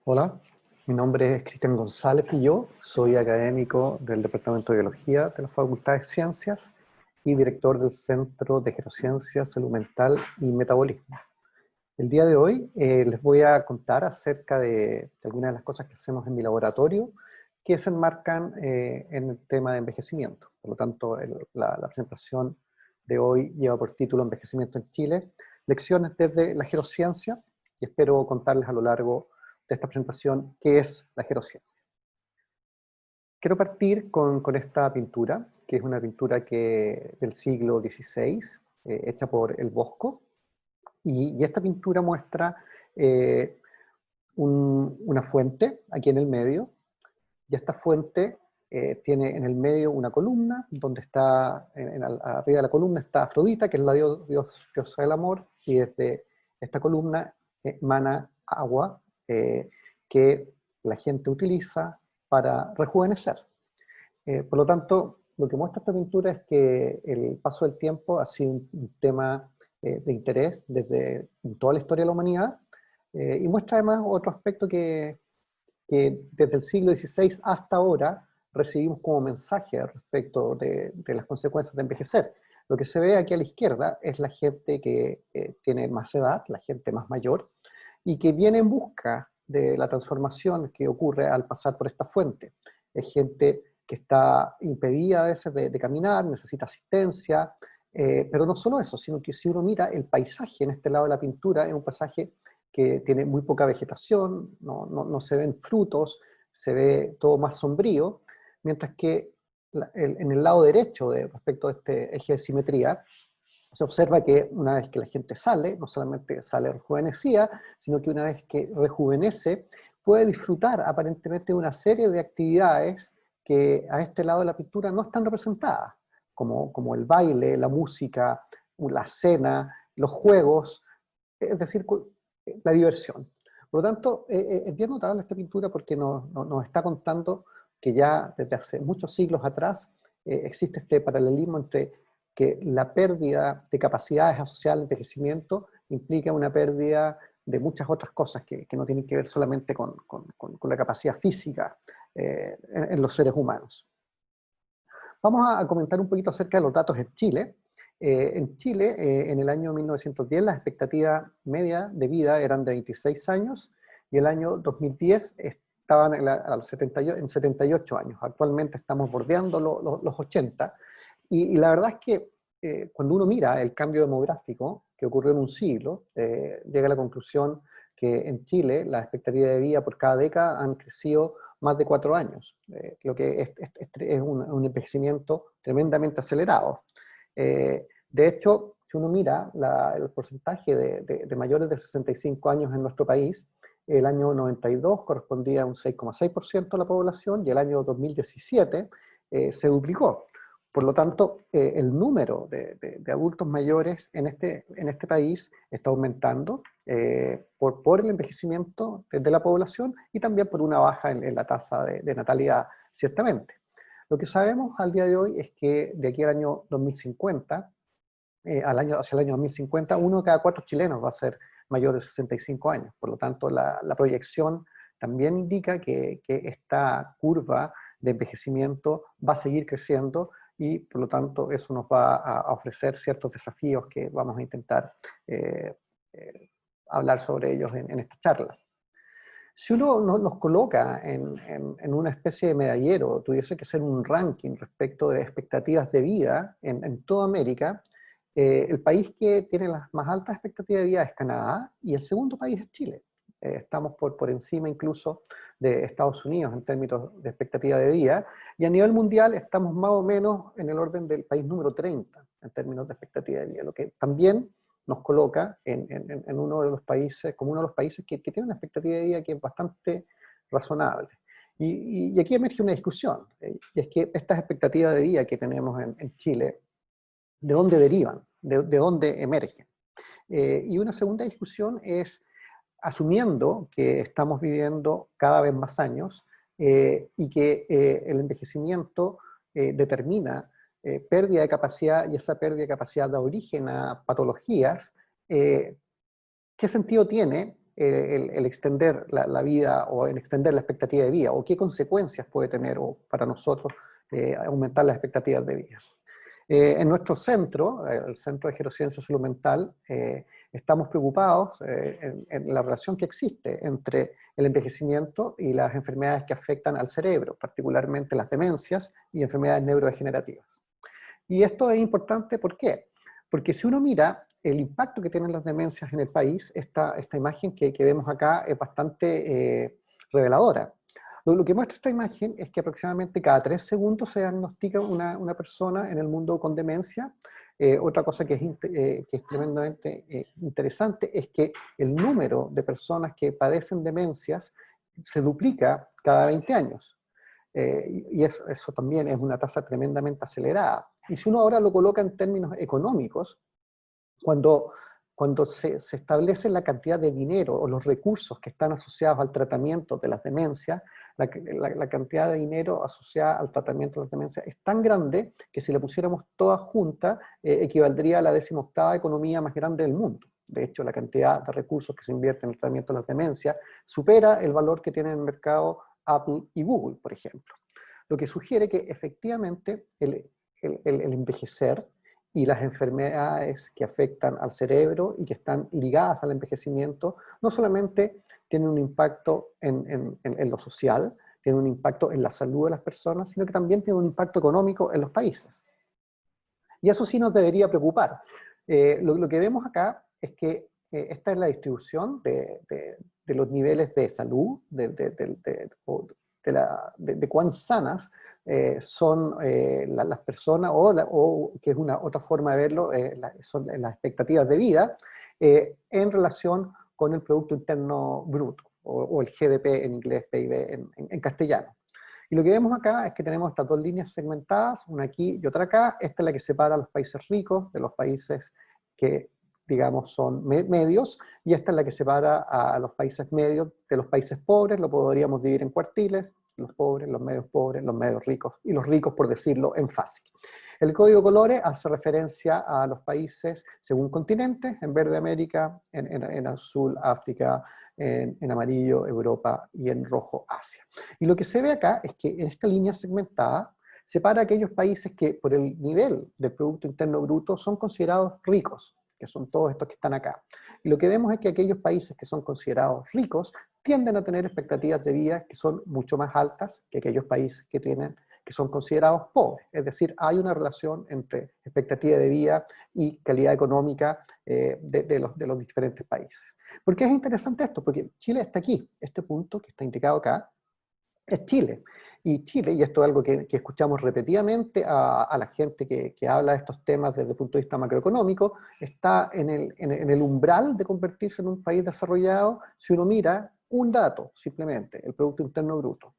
Hola, mi nombre es Cristian González y yo soy académico del Departamento de Biología de la Facultad de Ciencias y director del Centro de Gerociencia, Salud Mental y Metabolismo. El día de hoy les voy a contar acerca de algunas de las cosas que hacemos en mi laboratorio que se enmarcan en el tema de envejecimiento. Por lo tanto, la presentación de hoy lleva por título Envejecimiento en Chile, lecciones desde la gerociencia, y espero contarles a lo largo de esta presentación qué es la gerociencia. Quiero partir con esta pintura, que es una pintura del siglo XVI, hecha por el Bosco, y esta pintura muestra eh, una fuente aquí en el medio, y esta fuente tiene en el medio una columna, donde está, arriba de la columna está Afrodita, que es la diosa del amor, y desde esta columna emana agua que la gente utiliza para rejuvenecer. Por lo tanto, lo que muestra esta pintura es que el paso del tiempo ha sido un tema de interés desde toda la historia de la humanidad, y muestra además otro aspecto que desde el siglo XVI hasta ahora recibimos como mensaje respecto de las consecuencias de envejecer. Lo que se ve aquí a la izquierda es la gente que tiene más edad, la gente más mayor, y que viene en busca de la transformación que ocurre al pasar por esta fuente. Es gente que está impedida a veces de caminar, necesita asistencia, pero no solo eso, sino que si uno mira el paisaje en este lado de la pintura, es un paisaje que tiene muy poca vegetación, no se ven frutos, se ve todo más sombrío, mientras que en el lado derecho respecto a este eje de simetría, se observa que una vez que la gente sale, no solamente sale rejuvenecida, sino que una vez que rejuvenece, puede disfrutar aparentemente de una serie de actividades que a este lado de la pintura no están representadas, como el baile, la música, la cena, los juegos, es decir, la diversión. Por lo tanto, es bien notable esta pintura porque nos está contando que ya desde hace muchos siglos atrás existe este paralelismo entre que la pérdida de capacidades asociadas al envejecimiento implica una pérdida de muchas otras cosas que no tienen que ver solamente con la capacidad física en los seres humanos. Vamos a comentar un poquito acerca de los datos en Chile. En Chile, en el año 1910, la expectativa media de vida eran de 26 años, y el año 2010 estaban en 78 años. Actualmente estamos bordeando los 80, y la verdad es que cuando uno mira el cambio demográfico que ocurrió en un siglo, llega a la conclusión que en Chile la expectativa de vida por cada década han crecido más de 4 años, lo que es un envejecimiento tremendamente acelerado. De hecho, si uno mira el porcentaje de mayores de 65 años en nuestro país, el año 92 correspondía a un 6,6% de la población, y el año 2017 se duplicó. Por lo tanto, el número de adultos mayores en este país está aumentando por el envejecimiento de la población, y también por una baja en la tasa de natalidad, ciertamente. Lo que sabemos al día de hoy es que de aquí al año 2050, hacia el año 2050, uno de cada 4 chilenos va a ser mayor de 65 años. Por lo tanto, la proyección también indica que esta curva de envejecimiento va a seguir creciendo, y por lo tanto eso nos va a ofrecer ciertos desafíos que vamos a intentar eh, hablar sobre ellos en esta charla. Si uno nos coloca en una especie de medallero, tuviese que hacer un ranking respecto de expectativas de vida en toda América, el país que tiene las más altas expectativas de vida es Canadá, y el segundo país es Chile. Estamos por encima incluso de Estados Unidos en términos de expectativa de vida, y a nivel mundial estamos más o menos en el orden del país número 30 en términos de expectativa de vida, lo que también nos coloca en uno de los países, como uno de los países que tiene una expectativa de vida que es bastante razonable. Y aquí emerge una discusión, y es que estas expectativas de vida que tenemos en Chile, ¿de dónde derivan? ¿De dónde emergen? Y una segunda discusión es, asumiendo que estamos viviendo cada vez más años y que el envejecimiento determina pérdida de capacidad, y esa pérdida de capacidad da origen a patologías, ¿qué sentido tiene el extender la vida o en extender la expectativa de vida, o qué consecuencias puede tener para nosotros aumentar las expectativas de vida. En nuestro centro, el Centro de Gerociencia Salud Mental, estamos preocupados en la relación que existe entre el envejecimiento y las enfermedades que afectan al cerebro, particularmente las demencias y enfermedades neurodegenerativas. Y esto es importante, ¿por qué? Porque si uno mira el impacto que tienen las demencias en el país, esta imagen que vemos acá es bastante reveladora. Lo que muestra esta imagen es que aproximadamente cada 3 segundos se diagnostica una persona en el mundo con demencia. Otra cosa que es tremendamente interesante es que el número de personas que padecen demencias se duplica cada 20 años. Y eso también es una tasa tremendamente acelerada. Y si uno ahora lo coloca en términos económicos, cuando se establece la cantidad de dinero o los recursos que están asociados al tratamiento de las demencias, la cantidad de dinero asociada al tratamiento de las demencias es tan grande que si la pusiéramos toda junta, equivaldría a la 18ª economía más grande del mundo. De hecho, la cantidad de recursos que se invierten en el tratamiento de las demencias supera el valor que tienen en el mercado Apple y Google, por ejemplo. Lo que sugiere que efectivamente el envejecer y las enfermedades que afectan al cerebro y que están ligadas al envejecimiento, no solamente tienen un impacto en lo social, tienen un impacto en la salud de las personas, sino que también tienen un impacto económico en los países. Y eso sí nos debería preocupar. Lo que vemos acá es que esta es la distribución de los niveles de salud, de cuán sanas son las personas, o que es una otra forma de verlo, son las expectativas de vida en relación con el Producto Interno Bruto, o el GDP en inglés, PIB en castellano. Y lo que vemos acá es que tenemos estas dos líneas segmentadas, una aquí y otra acá. Esta es la que separa a los países ricos de los países que, digamos, son medios, y esta es la que separa a los países medios de los países pobres. Lo podríamos dividir en cuartiles: los pobres, los medios ricos, y los ricos, por decirlo en fácil. El código de colores hace referencia a los países según continentes: en verde América, en azul África, en amarillo Europa y en rojo Asia. Y lo que se ve acá es que en esta línea segmentada separa a aquellos países que por el nivel del Producto Interno Bruto son considerados ricos, que son todos estos que están acá. Y lo que vemos es que aquellos países que son considerados ricos tienden a tener expectativas de vida que son mucho más altas que aquellos países que son considerados pobres. Es decir, hay una relación entre expectativa de vida y calidad económica de los diferentes países. ¿Por qué es interesante esto? Porque Chile está aquí. Este punto que está indicado acá es Chile. Y Chile, y esto es algo que escuchamos repetidamente a la gente que habla de estos temas desde el punto de vista macroeconómico, está en el umbral de convertirse en un país desarrollado si uno mira un dato, simplemente, el Producto Interno Bruto.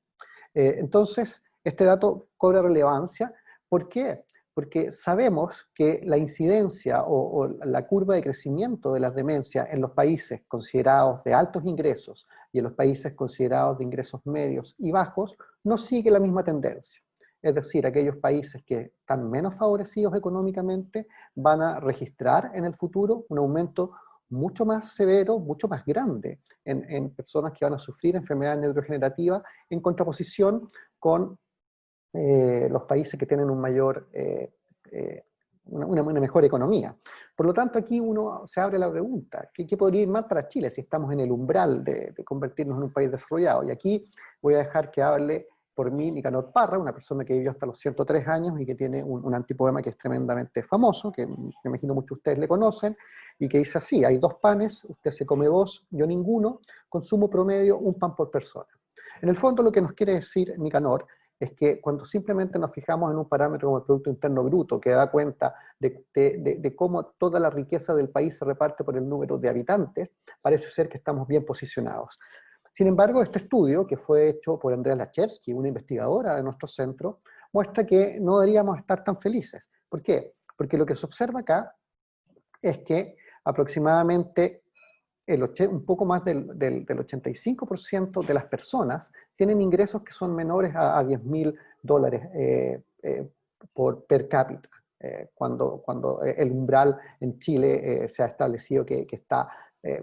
Entonces, este dato cobra relevancia. ¿Por qué? Porque sabemos que la incidencia o la curva de crecimiento de las demencias en los países considerados de altos ingresos y en los países considerados de ingresos medios y bajos no sigue la misma tendencia. Es decir, aquellos países que están menos favorecidos económicamente van a registrar en el futuro un aumento mucho más severo, mucho más grande en personas que van a sufrir enfermedades neurodegenerativas, en contraposición con los países que tienen una mejor economía. Por lo tanto, aquí uno se abre la pregunta: ¿qué podría ir mal para Chile si estamos en el umbral de convertirnos en un país desarrollado? Y aquí voy a dejar que hable por mí Nicanor Parra, una persona que vivió hasta los 103 años y que tiene un antipoema que es tremendamente famoso, que me imagino muchos de ustedes le conocen, y que dice así: hay 2 panes, usted se come 2, yo ninguno, consumo promedio 1 pan por persona. En el fondo, lo que nos quiere decir Nicanor es que cuando simplemente nos fijamos en un parámetro como el Producto Interno Bruto, que da cuenta de cómo toda la riqueza del país se reparte por el número de habitantes, parece ser que estamos bien posicionados. Sin embargo, este estudio, que fue hecho por Andrea Lachevsky, una investigadora de nuestro centro, muestra que no deberíamos estar tan felices. ¿Por qué? Porque lo que se observa acá es que aproximadamente un poco más del 85% de las personas tienen ingresos que son menores a $10.000 per cápita, cuando el umbral en Chile se ha establecido que está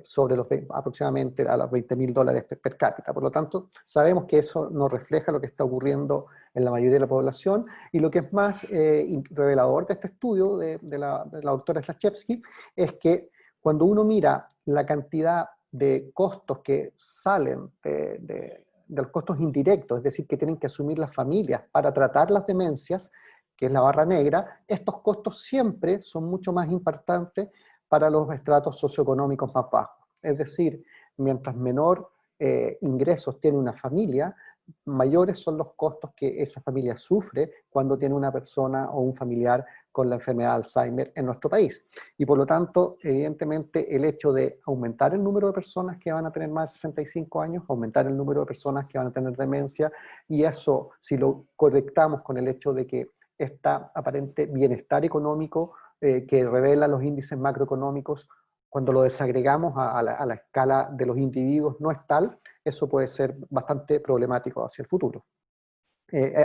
sobre aproximadamente a los $20.000 per cápita. Por lo tanto, sabemos que eso no refleja lo que está ocurriendo en la mayoría de la población, y lo que es más revelador de este estudio de la doctora Slachewski es que cuando uno mira la cantidad de costos que salen de los costos indirectos, es decir, que tienen que asumir las familias para tratar las demencias, que es la barra negra, estos costos siempre son mucho más impactantes para los estratos socioeconómicos más bajos. Es decir, mientras menor ingresos tiene una familia, mayores son los costos que esa familia sufre cuando tiene una persona o un familiar con la enfermedad de Alzheimer en nuestro país. Y por lo tanto, evidentemente, el hecho de aumentar el número de personas que van a tener más de 65 años, aumentar el número de personas que van a tener demencia, y eso, si lo conectamos con el hecho de que este aparente bienestar económico que revela los índices macroeconómicos, cuando lo desagregamos a la escala de los individuos, no es tal, eso puede ser bastante problemático hacia el futuro.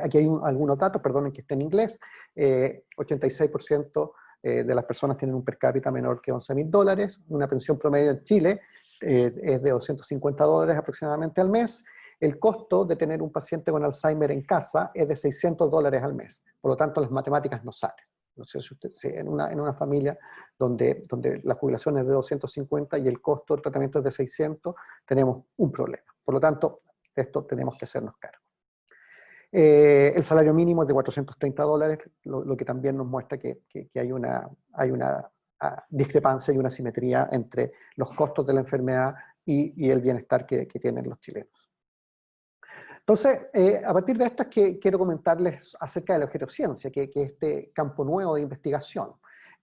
Aquí hay algunos datos, perdonen que esté en inglés. 86% de las personas tienen un per cápita menor que $11.000. Una pensión promedio en Chile es de $250 aproximadamente al mes. El costo de tener un paciente con Alzheimer en casa es de $600 al mes. Por lo tanto, las matemáticas no salen. No sé si usted, si en una familia donde la jubilación es de 250 y el costo del tratamiento es de 600, tenemos un problema. Por lo tanto, esto tenemos que hacernos cargo. El salario mínimo es de $430, lo que también nos muestra que hay una discrepancia y una simetría entre los costos de la enfermedad y el bienestar que tienen los chilenos. Entonces, a partir de esto es que quiero comentarles acerca de la geronciencia, que es este campo nuevo de investigación,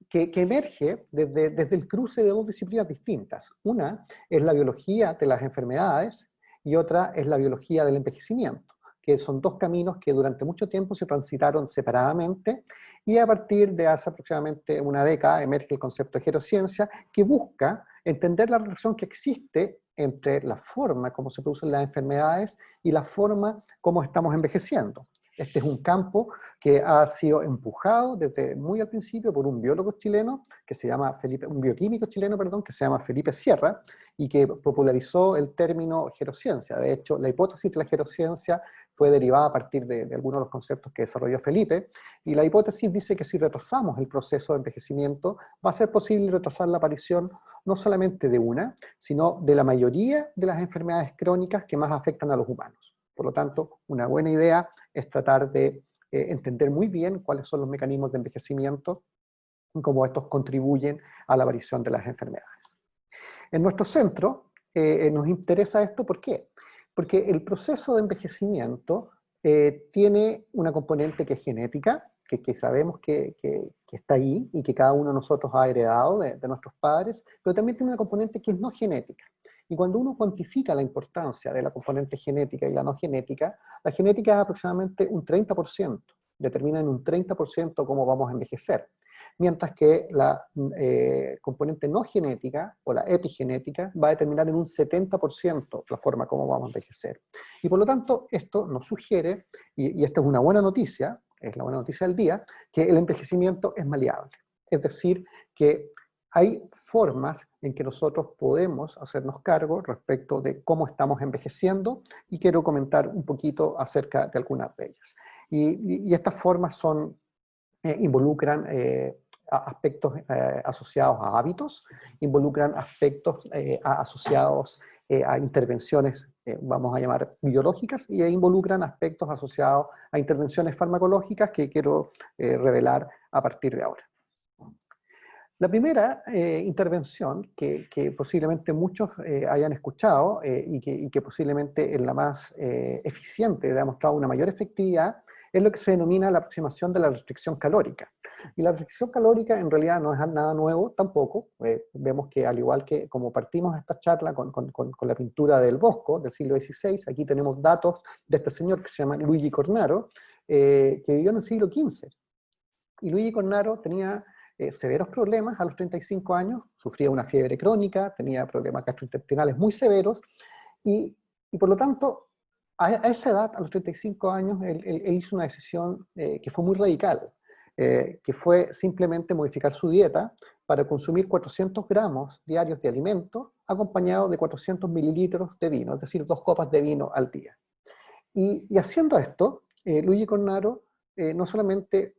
que emerge desde el cruce de dos disciplinas distintas. Una es la biología de las enfermedades y otra es la biología del envejecimiento, que son dos caminos que durante mucho tiempo se transitaron separadamente, y a partir de hace aproximadamente una década emerge el concepto de geronciencia, que busca entender la relación que existe entre la forma como se producen las enfermedades y la forma como estamos envejeciendo. Este es un campo que ha sido empujado desde muy al principio por un biólogo chileno que se llama un bioquímico chileno, perdón, que se llama Felipe Sierra, y que popularizó el término gerociencia. De hecho, la hipótesis de la gerociencia fue derivada a partir de algunos de los conceptos que desarrolló Felipe, y la hipótesis dice que si retrasamos el proceso de envejecimiento, va a ser posible retrasar la aparición no solamente de una, sino de la mayoría de las enfermedades crónicas que más afectan a los humanos. Por lo tanto, una buena idea es tratar de entender muy bien cuáles son los mecanismos de envejecimiento y cómo estos contribuyen a la aparición de las enfermedades. En nuestro centro nos interesa esto, ¿por qué? Porque el proceso de envejecimiento tiene una componente que es genética, que sabemos que está ahí y que cada uno de nosotros ha heredado de nuestros padres, pero también tiene una componente que es no genética. Y cuando uno cuantifica la importancia de la componente genética y la no genética, la genética es aproximadamente un 30%, determina en un 30% cómo vamos a envejecer. Mientras que la componente no genética o la epigenética va a determinar en un 70% la forma como vamos a envejecer. Y por lo tanto, esto nos sugiere, y esta es una buena noticia, es la buena noticia del día, que el envejecimiento es maleable. Es decir, que hay formas en que nosotros podemos hacernos cargo respecto de cómo estamos envejeciendo, y quiero comentar un poquito acerca de algunas de ellas. Y estas formas involucran aspectos asociados a hábitos, involucran aspectos asociados a intervenciones, vamos a llamar biológicas, y involucran aspectos asociados a intervenciones farmacológicas que quiero revelar a partir de ahora. La primera intervención que posiblemente muchos hayan escuchado y que posiblemente es la más eficiente, ha mostrado una mayor efectividad, es lo que se denomina la aproximación de la restricción calórica. Y la restricción calórica en realidad no es nada nuevo tampoco. Vemos que al igual que como partimos esta charla con la pintura del Bosco del siglo XVI, aquí tenemos datos de este señor que se llama Luigi Cornaro, que vivió en el siglo XV. Y Luigi Cornaro tenía severos problemas a los 35 años, sufría una fiebre crónica, tenía problemas gastrointestinales muy severos, y por lo tanto, a esa edad, a los 35 años, él hizo una decisión que fue muy radical, que fue simplemente modificar su dieta para consumir 400 gramos diarios de alimento acompañado de 400 mililitros de vino, es decir, 2 copas de vino al día. Y haciendo esto, Luigi Cornaro no solamente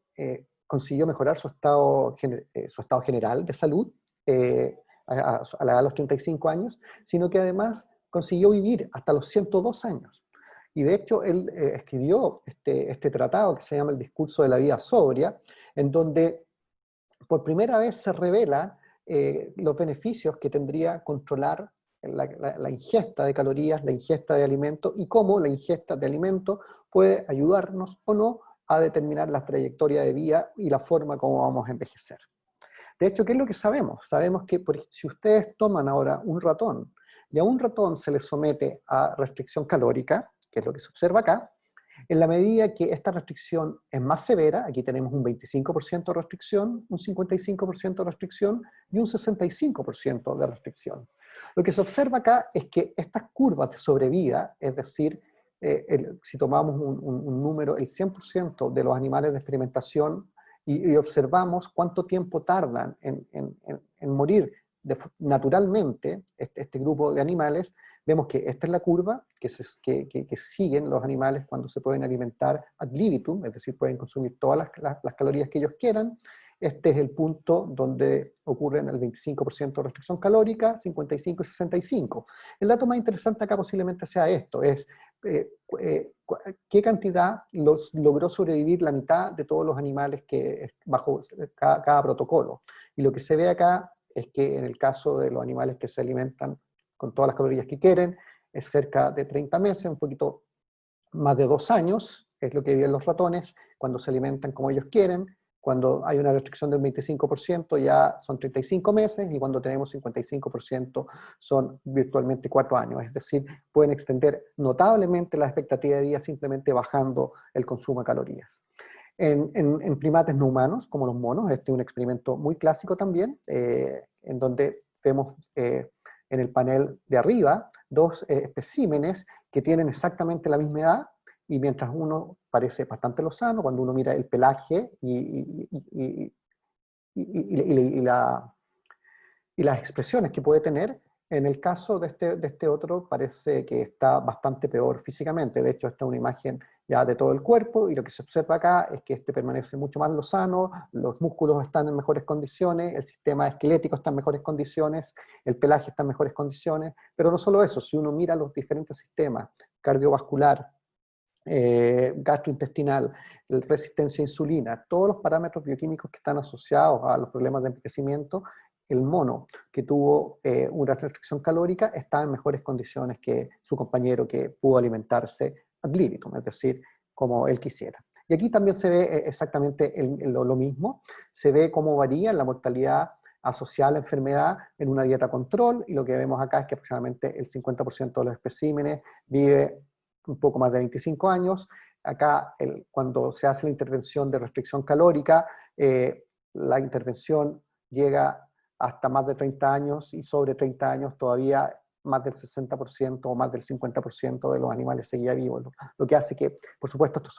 consiguió mejorar su estado general de salud a la edad de los 35 años, sino que además consiguió vivir hasta los 102 años. Y de hecho, él escribió este tratado que se llama El discurso de la vida sobria, en donde por primera vez se revela los beneficios que tendría controlar la ingesta de calorías, la ingesta de alimentos, y cómo la ingesta de alimentos puede ayudarnos o no a determinar la trayectoria de vida y la forma como vamos a envejecer. De hecho, ¿qué es lo que sabemos? Sabemos que si ustedes toman ahora un ratón, y a un ratón se le somete a restricción calórica, que es lo que se observa acá, en la medida que esta restricción es más severa, aquí tenemos un 25% de restricción, un 55% de restricción y un 65% de restricción. Lo que se observa acá es que estas curvas de sobrevida, es decir, si tomamos un número, el 100% de los animales de experimentación y observamos cuánto tiempo tardan en morir naturalmente este grupo de animales, vemos que esta es la curva que siguen los animales cuando se pueden alimentar ad libitum, es decir, pueden consumir todas las calorías que ellos quieran. Este es el punto donde ocurren el 25% de restricción calórica, 55 y 65. El dato más interesante acá posiblemente sea esto, es qué cantidad logró sobrevivir la mitad de todos los animales bajo cada protocolo. Y lo que se ve acá es que en el caso de los animales que se alimentan con todas las calorías que quieren, es cerca de 30 meses, un poquito más de 2 años, es lo que viven los ratones, cuando se alimentan como ellos quieren. Cuando hay una restricción del 25% ya son 35 meses, y cuando tenemos 55% son virtualmente 4 años. Es decir, pueden extender notablemente la expectativa de vida simplemente bajando el consumo de calorías. En primates no humanos, como los monos, este es un experimento muy clásico también, en donde vemos en el panel de arriba 2 especímenes que tienen exactamente la misma edad, y mientras uno parece bastante lozano, cuando uno mira el pelaje y las expresiones que puede tener, en el caso de este otro parece que está bastante peor físicamente. De hecho, esta es una imagen ya de todo el cuerpo, y lo que se observa acá es que este permanece mucho más lozano, los músculos están en mejores condiciones, el sistema esquelético está en mejores condiciones, el pelaje está en mejores condiciones, pero no solo eso, si uno mira los diferentes sistemas, cardiovascular, gastrointestinal, resistencia a insulina, todos los parámetros bioquímicos que están asociados a los problemas de envejecimiento, el mono que tuvo una restricción calórica está en mejores condiciones que su compañero que pudo alimentarse ad libitum, es decir, como él quisiera. Y aquí también se ve exactamente lo mismo, se ve cómo varía la mortalidad asociada a la enfermedad en una dieta control, y lo que vemos acá es que aproximadamente el 50% de los especímenes vive un poco más de 25 años. Acá, cuando se hace la intervención de restricción calórica, la intervención llega hasta más de 30 años, y sobre 30 años todavía más del 60% o más del 50% de los animales seguía vivos. Lo que hace que, por supuesto, estos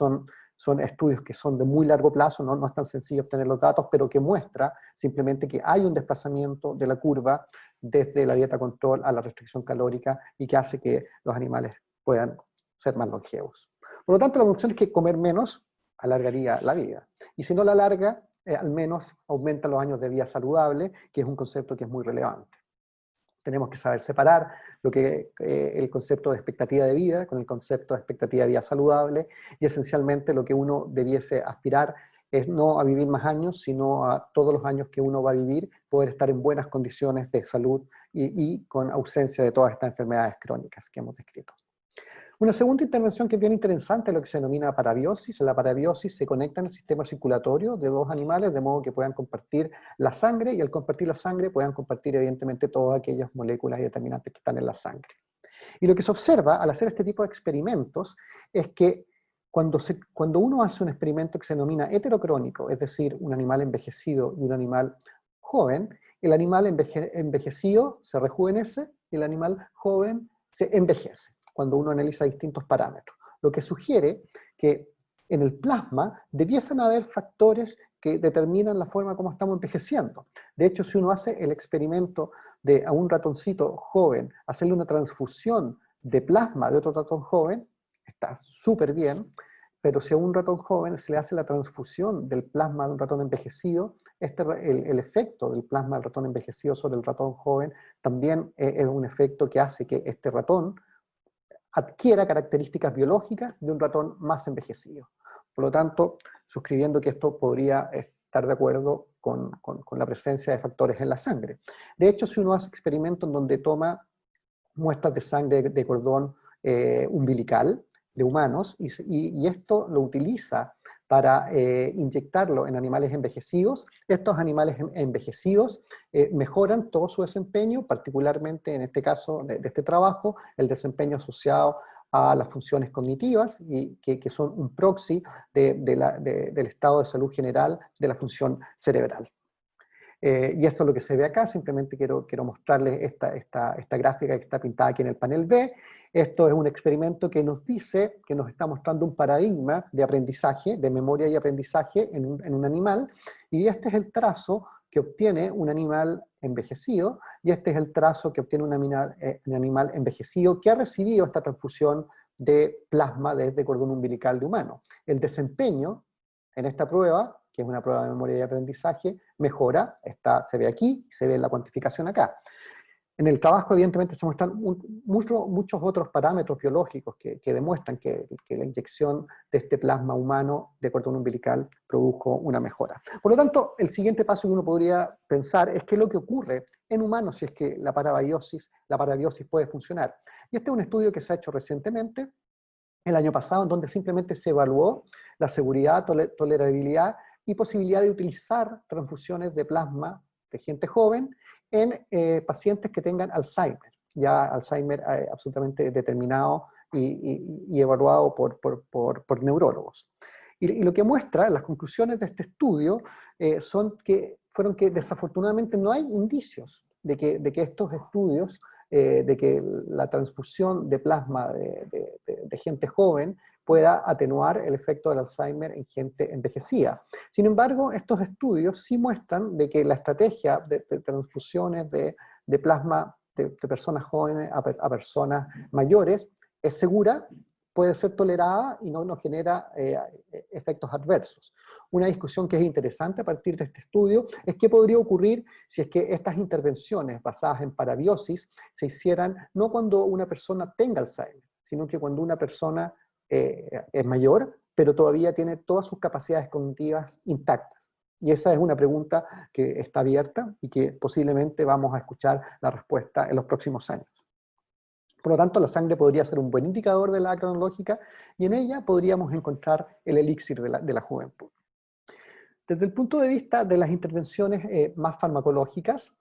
son estudios que son de muy largo plazo, no es tan sencillo obtener los datos, pero que muestra simplemente que hay un desplazamiento de la curva desde la dieta control a la restricción calórica, y que hace que los animales puedan ser más longevos. Por lo tanto, la conclusión es que comer menos alargaría la vida. Y si no la alarga, al menos aumenta los años de vida saludable, que es un concepto que es muy relevante. Tenemos que saber separar el concepto de expectativa de vida con el concepto de expectativa de vida saludable, y esencialmente lo que uno debiese aspirar es no a vivir más años, sino a todos los años que uno va a vivir, poder estar en buenas condiciones de salud y con ausencia de todas estas enfermedades crónicas que hemos descrito. Una segunda intervención que es bien interesante es lo que se denomina parabiosis. En la parabiosis se conectan el sistema circulatorio de 2 animales de modo que puedan compartir la sangre, y al compartir la sangre puedan compartir evidentemente todas aquellas moléculas y determinantes que están en la sangre. Y lo que se observa al hacer este tipo de experimentos es que cuando uno hace un experimento que se denomina heterocrónico, es decir, un animal envejecido y un animal joven, el animal envejecido se rejuvenece y el animal joven se envejece cuando uno analiza distintos parámetros. Lo que sugiere que en el plasma debiesen haber factores que determinan la forma como estamos envejeciendo. De hecho, si uno hace el experimento de a un ratoncito joven, hacerle una transfusión de plasma de otro ratón joven, está súper bien, pero si a un ratón joven se le hace la transfusión del plasma de un ratón envejecido, el efecto del plasma del ratón envejecido sobre el ratón joven también es un efecto que hace que este ratón adquiera características biológicas de un ratón más envejecido. Por lo tanto, suscribiendo que esto podría estar de acuerdo con la presencia de factores en la sangre. De hecho, si uno hace experimentos en donde toma muestras de sangre de cordón umbilical de humanos y esto lo utiliza para inyectarlo en animales envejecidos, estos animales envejecidos mejoran todo su desempeño, particularmente en este caso de este trabajo, el desempeño asociado a las funciones cognitivas, y que son un proxy del estado de salud general de la función cerebral. Y esto es lo que se ve acá, simplemente quiero mostrarles esta gráfica que está pintada aquí en el panel B. Esto es un experimento que nos dice, que nos está mostrando un paradigma de aprendizaje, de memoria y aprendizaje en un animal, y este es el trazo que obtiene un animal envejecido, y este es el trazo que obtiene un animal envejecido que ha recibido esta transfusión de plasma desde cordón umbilical de humano. El desempeño en esta prueba, que es una prueba de memoria y aprendizaje, mejora, se ve aquí, se ve en la cuantificación acá. En el trabajo, evidentemente, se muestran muchos otros parámetros biológicos que demuestran que la inyección de este plasma humano de cordón umbilical produjo una mejora. Por lo tanto, el siguiente paso que uno podría pensar es qué es lo que ocurre en humanos si es que la parabiosis puede funcionar. Y este es un estudio que se ha hecho recientemente, el año pasado, en donde simplemente se evaluó la seguridad, tolerabilidad y posibilidad de utilizar transfusiones de plasma de gente joven en pacientes que tengan Alzheimer, ya Alzheimer absolutamente determinado y evaluado por neurólogos. Y lo que muestra, las conclusiones de este estudio, fueron que desafortunadamente no hay indicios de que estos estudios, de que la transfusión de plasma de gente joven pueda atenuar el efecto del Alzheimer en gente envejecida. Sin embargo, estos estudios sí muestran de que la estrategia de transfusiones de plasma de personas jóvenes a personas mayores es segura, puede ser tolerada y no genera efectos adversos. Una discusión que es interesante a partir de este estudio es qué podría ocurrir si es que estas intervenciones basadas en parabiosis se hicieran no cuando una persona tenga Alzheimer, sino que cuando una persona es mayor, pero todavía tiene todas sus capacidades cognitivas intactas. Y esa es una pregunta que está abierta y que posiblemente vamos a escuchar la respuesta en los próximos años. Por lo tanto, la sangre podría ser un buen indicador de la edad cronológica y en ella podríamos encontrar el elixir de la juventud. Desde el punto de vista de las intervenciones más farmacológicas,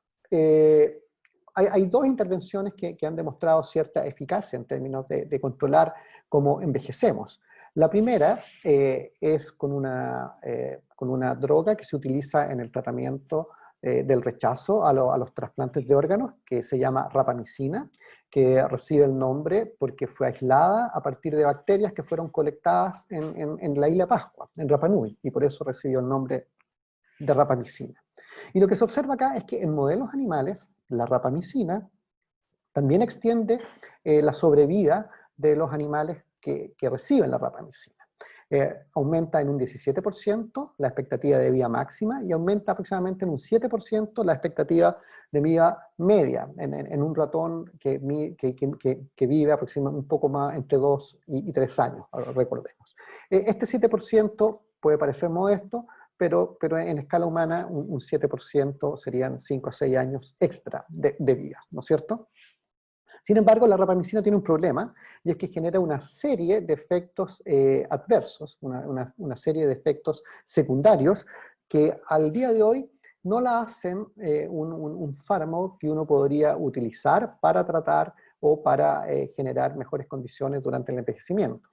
hay dos intervenciones que han demostrado cierta eficacia en términos de controlar cómo envejecemos. La primera es con una droga que se utiliza en el tratamiento del rechazo a los trasplantes de órganos, que se llama rapamicina, que recibe el nombre porque fue aislada a partir de bacterias que fueron colectadas en la isla Pascua, en Rapa Nui, y por eso recibió el nombre de rapamicina. Y lo que se observa acá es que en modelos animales, la rapamicina también extiende la sobrevida de los animales que reciben la rapamicina. Aumenta en un 17% la expectativa de vida máxima y aumenta aproximadamente en un 7% la expectativa de vida media en un ratón que vive aproximadamente un poco más entre 2 y 3 años, recordemos. Este 7% puede parecer modesto, pero en escala humana un 7% serían 5 a 6 años extra de vida, ¿no es cierto? Sin embargo, la rapamicina tiene un problema, y es que genera una serie de efectos adversos, una serie de efectos secundarios, que al día de hoy no la hacen un fármaco que uno podría utilizar para tratar o para generar mejores condiciones durante el envejecimiento.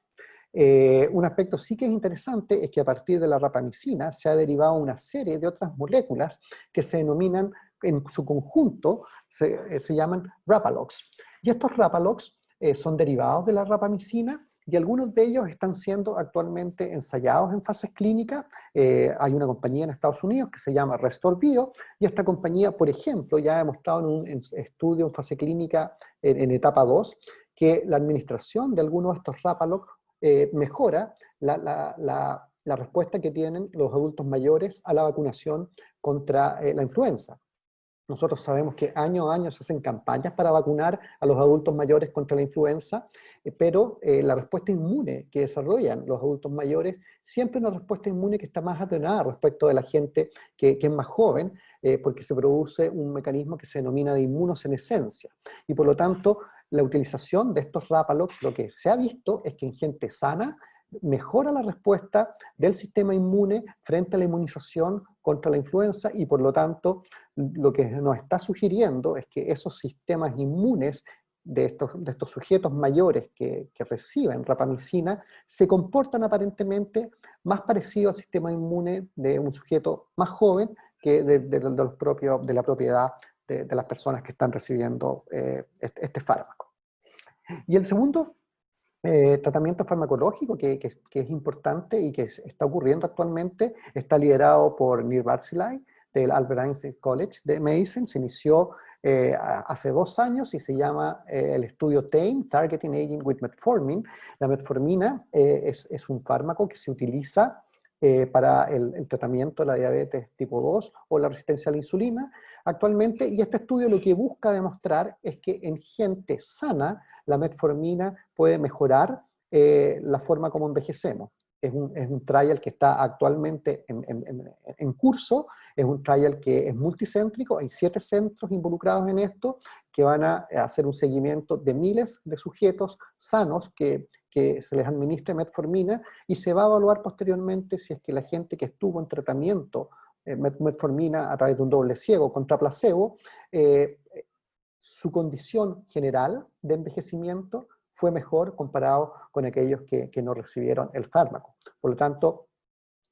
Un aspecto sí que es interesante es que a partir de la rapamicina se ha derivado una serie de otras moléculas que se denominan en su conjunto, se llaman rapalogs. Y estos rapalogs son derivados de la rapamicina y algunos de ellos están siendo actualmente ensayados en fases clínicas. Hay una compañía en Estados Unidos que se llama Restore Bio, y esta compañía, por ejemplo, ya ha demostrado en un estudio en fase clínica en etapa 2, que la administración de algunos de estos Rapaloc mejora la respuesta que tienen los adultos mayores a la vacunación contra la influenza. Nosotros sabemos que año a año se hacen campañas para vacunar a los adultos mayores contra la influenza, pero la respuesta inmune que desarrollan los adultos mayores siempre es una respuesta inmune que está más atenuada respecto de la gente que es más joven, porque se produce un mecanismo que se denomina de inmunosenescencia. Y por lo tanto, la utilización de estos Rapalox, lo que se ha visto es que en gente sana mejora la respuesta del sistema inmune frente a la inmunización contra la influenza, y por lo tanto lo que nos está sugiriendo es que esos sistemas inmunes de estos sujetos mayores que reciben rapamicina se comportan aparentemente más parecido al sistema inmune de un sujeto más joven que de la propiedad de las personas que están recibiendo este fármaco. Y el segundo tratamiento farmacológico que es importante y que está ocurriendo actualmente está liderado por Nir Barzilai del Albert Einstein College de Medicine. Se inició hace 2 años y se llama el estudio TAME, Targeting Aging with Metformin. La metformina es un fármaco que se utiliza para el tratamiento de la diabetes tipo 2 o la resistencia a la insulina actualmente, y este estudio lo que busca demostrar es que en gente sana la metformina puede mejorar la forma como envejecemos. Es un trial que está actualmente en curso, es un trial que es multicéntrico, hay 7 centros involucrados en esto, que van a hacer un seguimiento de miles de sujetos sanos que se les administre metformina, y se va a evaluar posteriormente si es que la gente que estuvo en tratamiento metformina a través de un doble ciego contra placebo, su condición general de envejecimiento fue mejor comparado con aquellos que no recibieron el fármaco. Por lo tanto,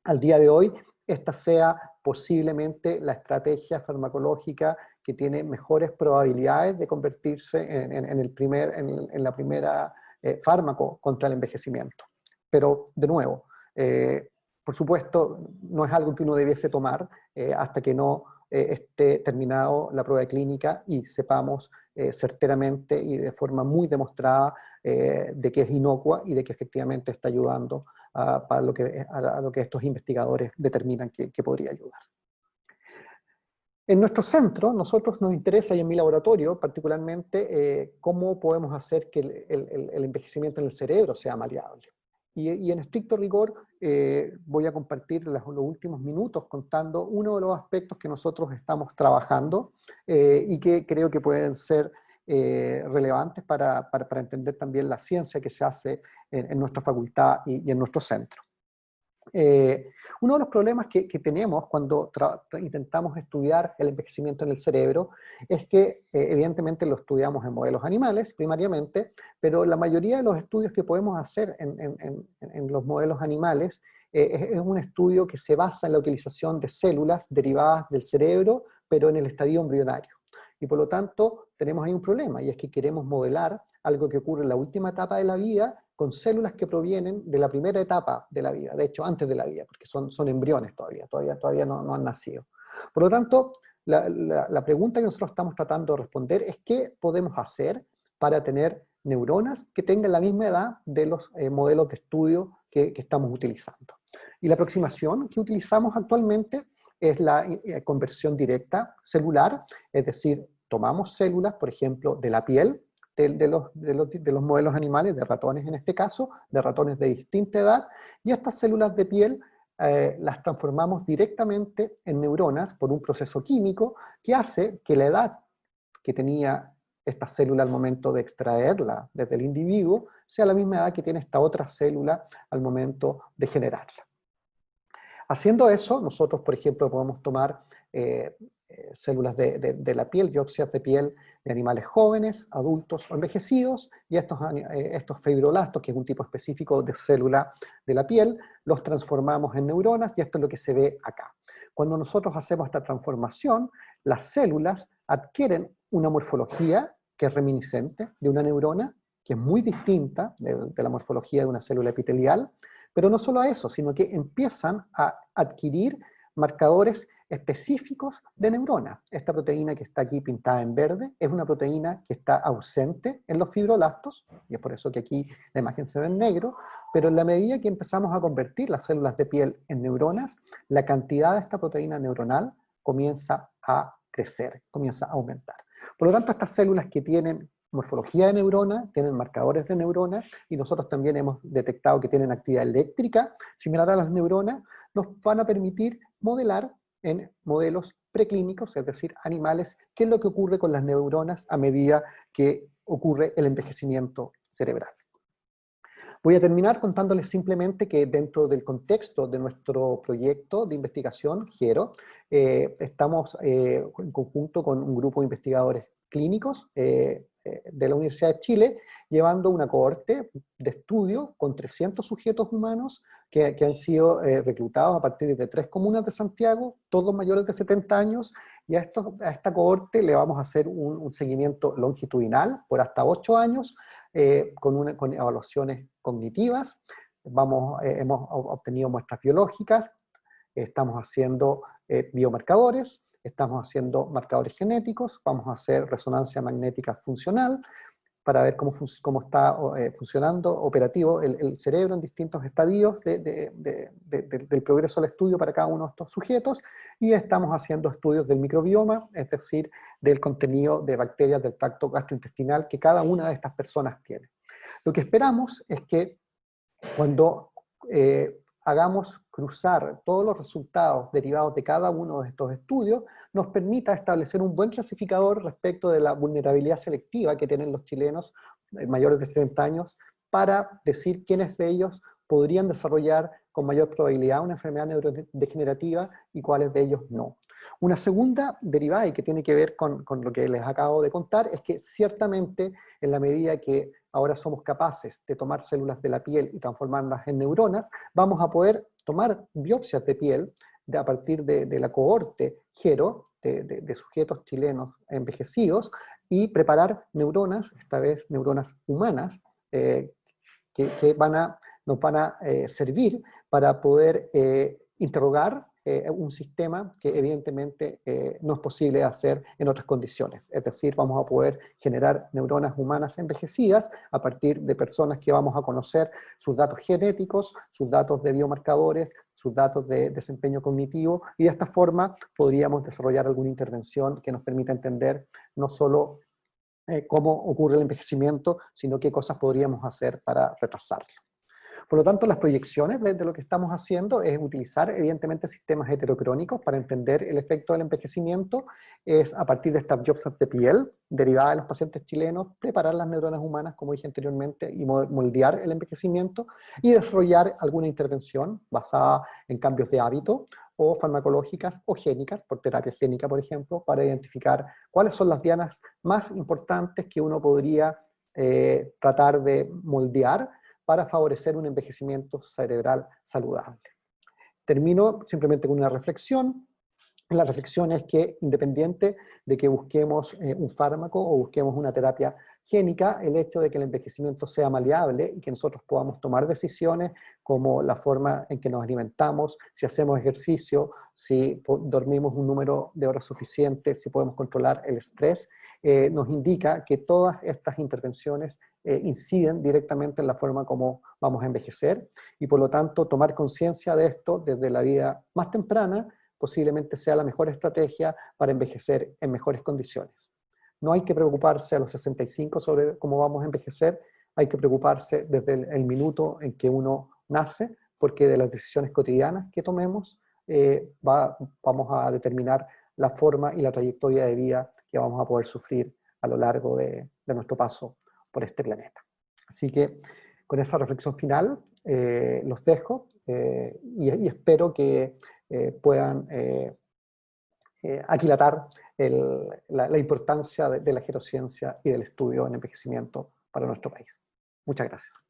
al día de hoy, esta sea posiblemente la estrategia farmacológica que tiene mejores probabilidades de convertirse en la primera fármaco contra el envejecimiento. Pero, de nuevo, por supuesto, no es algo que uno debiese tomar hasta que no esté terminado la prueba clínica y sepamos certeramente y de forma muy demostrada de que es inocua y de que efectivamente está ayudando a lo que estos investigadores determinan que podría ayudar. En nuestro centro, nosotros nos interesa, y en mi laboratorio particularmente, cómo podemos hacer que el envejecimiento en el cerebro sea maleable. Y en estricto rigor voy a compartir los últimos minutos contando uno de los aspectos que nosotros estamos trabajando y que creo que pueden ser relevantes para entender también la ciencia que se hace en nuestra facultad y en nuestro centro. Uno de los problemas que tenemos cuando intentamos estudiar el envejecimiento en el cerebro es que evidentemente lo estudiamos en modelos animales primariamente, pero la mayoría de los estudios que podemos hacer en los modelos animales es un estudio que se basa en la utilización de células derivadas del cerebro, pero en el estadio embrionario. Y por lo tanto tenemos ahí un problema, y es que queremos modelar algo que ocurre en la última etapa de la vida con células que provienen de la primera etapa de la vida, de hecho antes de la vida, porque son embriones todavía no han nacido. Por lo tanto, la pregunta que nosotros estamos tratando de responder es qué podemos hacer para tener neuronas que tengan la misma edad de los modelos de estudio que estamos utilizando. Y la aproximación que utilizamos actualmente es la conversión directa celular, es decir, tomamos células, por ejemplo, de la piel, de los modelos animales, de ratones en este caso, de ratones de distinta edad, y estas células de piel las transformamos directamente en neuronas por un proceso químico que hace que la edad que tenía esta célula al momento de extraerla desde el individuo sea la misma edad que tiene esta otra célula al momento de generarla. Haciendo eso, nosotros, por ejemplo, podemos tomar células de la piel, biopsias de piel de animales jóvenes, adultos o envejecidos, y estos fibroblastos, que es un tipo específico de célula de la piel, los transformamos en neuronas, y esto es lo que se ve acá. Cuando nosotros hacemos esta transformación, las células adquieren una morfología que es reminiscente de una neurona, que es muy distinta de la morfología de una célula epitelial, pero no solo a eso, sino que empiezan a adquirir marcadores específicos de neurona. Esta proteína que está aquí pintada en verde es una proteína que está ausente en los fibroblastos, y es por eso que aquí la imagen se ve en negro, pero en la medida que empezamos a convertir las células de piel en neuronas, la cantidad de esta proteína neuronal comienza a crecer, comienza a aumentar. Por lo tanto, estas células que tienen morfología de neurona, tienen marcadores de neurona, y nosotros también hemos detectado que tienen actividad eléctrica similar a las neuronas, nos van a permitir modelar en modelos preclínicos, es decir, animales, qué es lo que ocurre con las neuronas a medida que ocurre el envejecimiento cerebral. Voy a terminar contándoles simplemente que dentro del contexto de nuestro proyecto de investigación, GERO, estamos en conjunto con un grupo de investigadores clínicos de la Universidad de Chile, llevando una cohorte de estudio con 300 sujetos humanos que han sido reclutados a partir de 3 comunas de Santiago, todos mayores de 70 años, y a esta cohorte le vamos a hacer un seguimiento longitudinal por hasta 8 años, con evaluaciones cognitivas. Hemos obtenido muestras biológicas, estamos haciendo biomarcadores, estamos haciendo marcadores genéticos, vamos a hacer resonancia magnética funcional para ver cómo está funcionando operativo el cerebro en distintos estadios del progreso del estudio para cada uno de estos sujetos, y estamos haciendo estudios del microbioma, es decir, del contenido de bacterias del tracto gastrointestinal que cada una de estas personas tiene. Lo que esperamos es que cuando hagamos cruzar todos los resultados derivados de cada uno de estos estudios, nos permita establecer un buen clasificador respecto de la vulnerabilidad selectiva que tienen los chilenos mayores de 70 años, para decir quiénes de ellos podrían desarrollar con mayor probabilidad una enfermedad neurodegenerativa y cuáles de ellos no. Una segunda derivada, y que tiene que ver con lo que les acabo de contar, es que ciertamente en la medida que ahora somos capaces de tomar células de la piel y transformarlas en neuronas, vamos a poder tomar biopsias de piel a partir de la cohorte GERO, de sujetos chilenos envejecidos, y preparar neuronas, esta vez neuronas humanas, que nos van a servir para poder interrogar un sistema que evidentemente no es posible hacer en otras condiciones. Es decir, vamos a poder generar neuronas humanas envejecidas a partir de personas que vamos a conocer sus datos genéticos, sus datos de biomarcadores, sus datos de desempeño cognitivo, y de esta forma podríamos desarrollar alguna intervención que nos permita entender no solo cómo ocurre el envejecimiento, sino qué cosas podríamos hacer para retrasarlo. Por lo tanto, las proyecciones de lo que estamos haciendo es utilizar, evidentemente, sistemas heterocrónicos para entender el efecto del envejecimiento. Es a partir de estas biopsias de piel, derivadas de los pacientes chilenos, preparar las neuronas humanas, como dije anteriormente, y moldear el envejecimiento, y desarrollar alguna intervención basada en cambios de hábito, o farmacológicas o génicas, por terapia génica, por ejemplo, para identificar cuáles son las dianas más importantes que uno podría tratar de moldear para favorecer un envejecimiento cerebral saludable. Termino simplemente con una reflexión. La reflexión es que, independiente de que busquemos un fármaco o busquemos una terapia génica, el hecho de que el envejecimiento sea maleable y que nosotros podamos tomar decisiones como la forma en que nos alimentamos, si hacemos ejercicio, si dormimos un número de horas suficiente, si podemos controlar el estrés, nos indica que todas estas intervenciones inciden directamente en la forma como vamos a envejecer, y por lo tanto tomar conciencia de esto desde la vida más temprana posiblemente sea la mejor estrategia para envejecer en mejores condiciones. No hay que preocuparse a los 65 sobre cómo vamos a envejecer, hay que preocuparse desde el minuto en que uno nace, porque de las decisiones cotidianas que tomemos vamos a determinar la forma y la trayectoria de vida que vamos a poder sufrir a lo largo de nuestro paso por este planeta. Así que con esa reflexión final los dejo y espero que puedan aquilatar la importancia de la gerociencia y del estudio en envejecimiento para nuestro país. Muchas gracias.